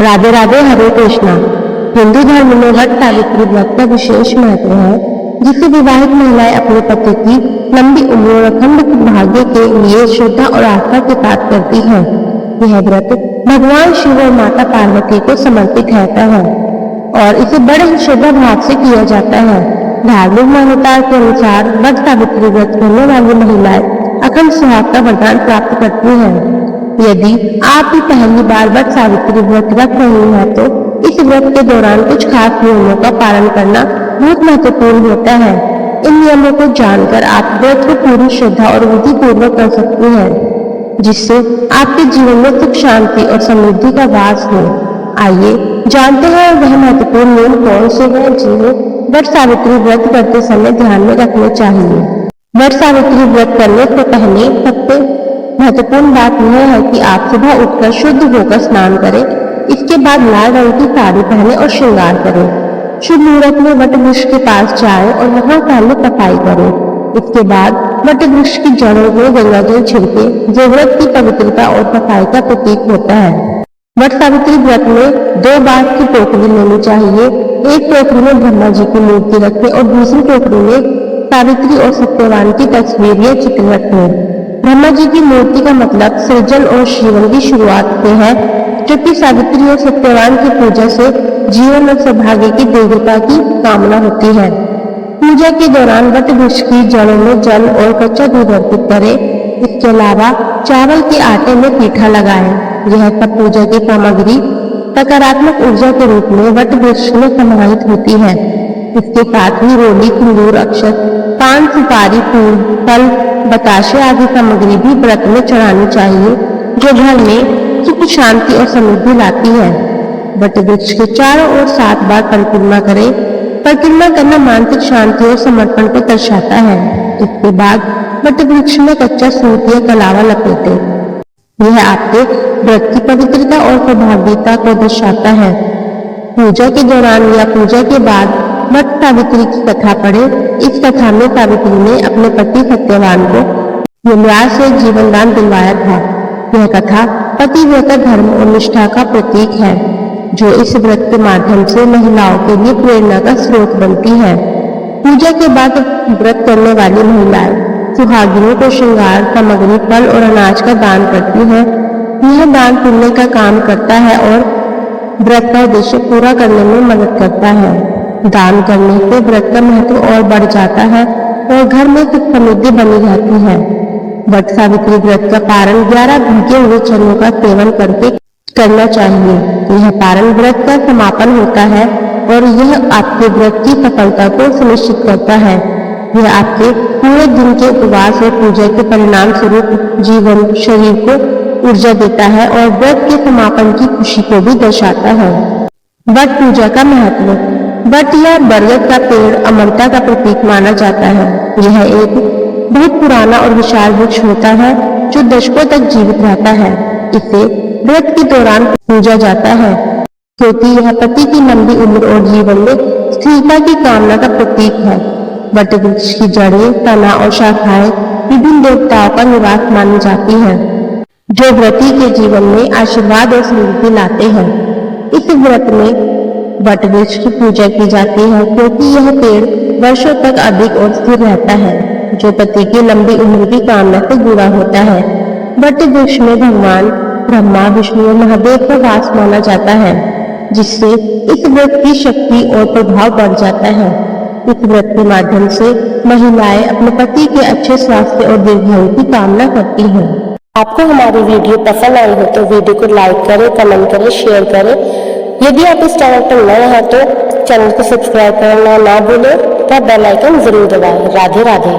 राधे राधे, हरे कृष्णा। हिंदू धर्म में वट सावित्री व्रत का विशेष महत्व है, जिससे विवाहित महिलाएं अपने पति की लंबी उम्र और अखंड भाग्य के लिए श्रद्धा और आस्था के साथ करती हैं। यह व्रत भगवान शिव और माता पार्वती को समर्पित रहता है और इसे बड़े ही श्रद्धा भाव से किया जाता है। धार्मिक मान्यता के अनुसार वट सावित्री व्रत करने वाली महिलाएं अखंड सुहाग का वरदान प्राप्त करती हैं। यदि आप भी पहली बार वट सावित्री व्रत रख रही हैं, तो इस व्रत के दौरान कुछ खास नियमों का पालन करना बहुत महत्वपूर्ण होता है। इन नियमों को जानकर आप व्रत को पूरी श्रद्धा और विधि पूर्वक कर सकती हैं, जिससे आपके जीवन में सुख, शांति और समृद्धि का वास हो। आइए जानते हैं वह महत्वपूर्ण नियम कौन से हैं जिन्हें वट सावित्री व्रत करते समय ध्यान में रखने चाहिए। वट सावित्री व्रत करने से पहले सबसे महत्वपूर्ण बात यह है कि आप सुबह उठकर शुद्ध होकर स्नान करें। इसके बाद लाल रंग की साड़ी पहने और श्रृंगार करें। शुभ मुहूर्त में वट वृक्ष के पास जाएं और वहां पहले सफाई करें। इसके बाद वट वृक्ष की जड़ों में गंगाजल छिड़के, जो व्रत की पवित्रता और सफाई का प्रतीक होता है। वट सावित्री व्रत में 2 बांस की टोकरी लेनी चाहिए। एक टोकरी में ब्रह्मा जी की मूर्ति रखें और दूसरी टोकरी में सावित्री और सत्यवान की तस्वीर या चित्र रखें। ब्रह्मा जी की मूर्ति का मतलब सृजन और जीवन की शुरुआत से है, जबकि सावित्री और सत्यवान की पूजा से जीवन और सौभाग्य की दीर्घता की कामना होती है। पूजा के दौरान वट वृक्ष की जड़ों में जल और कच्चा दूध अर्पित करें। इसके अलावा चावल के आटे में पीठा लगाएं। यह सब पूजा की सामग्री सकारात्मक ऊर्जा के रूप में वट वृक्ष में समाहित होती है। इसके साथ ही रोली, सिंदूर, अक्षत, पान, सुपारी, फूल, फल, बताशे आदि सामग्री भी व्रत में चढ़ानी चाहिए, जो घर में सुख, शांति और समृद्धि लाती है। वट वृक्ष के चारों ओर 7 बार परिक्रमा करें। परिक्रमा करना मानसिक शांति और समर्पण को दर्शाता है। इसके बाद वट वृक्ष में कच्चा सूत या कलावा लपेटें। यह आपके व्रत की पवित्रता और सौभाग्यता को दर्शाता है। पूजा के दौरान या पूजा के बाद वट सावित्री की कथा पढ़े। इस कथा में सावित्री ने अपने पति सत्यवान को यमराज से जीवन दान दिलवाया था। यह कथा पतिव्रता धर्म और निष्ठा का प्रतीक है, जो इस व्रत के माध्यम से महिलाओं के लिए प्रेरणा का स्रोत बनती है। पूजा के बाद व्रत करने वाली महिलाएं सुहागिनों को श्रृंगार सामग्री, फल और अनाज का दान करती है। यह दान पुण्य का काम करता है और व्रत का उद्देश्य पूरा करने में मदद करता है। दान करने से व्रत का महत्व और बढ़ जाता है और घर में सुख समृद्धि बनी रहती है। वट सावित्री व्रत का पारण 11 भीगे हुए चनों का सेवन करके करना चाहिए। यह पारण व्रत का समापन होता है और यह आपके व्रत की सफलता को सुनिश्चित करता है। यह आपके पूरे दिन के उपवास और पूजा के परिणाम स्वरूप जीवन शरीर को ऊर्जा देता है और व्रत के समापन की खुशी को भी दर्शाता है। वट पूजा का महत्व। वट या बरगद का पेड़ अमरता का प्रतीक माना जाता है। यह एक बहुत पुराना और विशाल वृक्ष होता है, जो दशकों तक जीवित रहता है। इसे व्रत के दौरान पूजा जाता है, क्योंकि यह पति की लंबी उम्र और जीवन में स्थिरता की कामना का प्रतीक है। वट वृक्ष की जड़ें, तना और शाखाएं विभिन्न देवताओं का निवास मानी जाती हैं, जो व्रती के जीवन में आशीर्वाद और समृद्धि लाते हैं। इस व्रत में वट वृक्ष की पूजा की जाती है, क्योंकि यह पेड़ वर्षों तक अधिक और स्थिर रहता है, जो पति की लंबी उम्र की कामना से जुड़ा होता है। वट वृक्ष में भगवान ब्रह्मा, विष्णु और महादेव का वास माना जाता है, जिससे इस व्रत की शक्ति और प्रभाव बढ़ जाता है। इस व्रत के माध्यम से महिलाएं अपने पति के अच्छे स्वास्थ्य और दीर्घायु की कामना करती हैं। आपको हमारी वीडियो पसंद आई हो तो वीडियो को लाइक करें, कमेंट करें, शेयर करें। यदि आप इस चैनल पर नए हैं तो चैनल को सब्सक्राइब करना ना भूलें तथा बेल आइकन जरूर दबाएं। राधे राधे।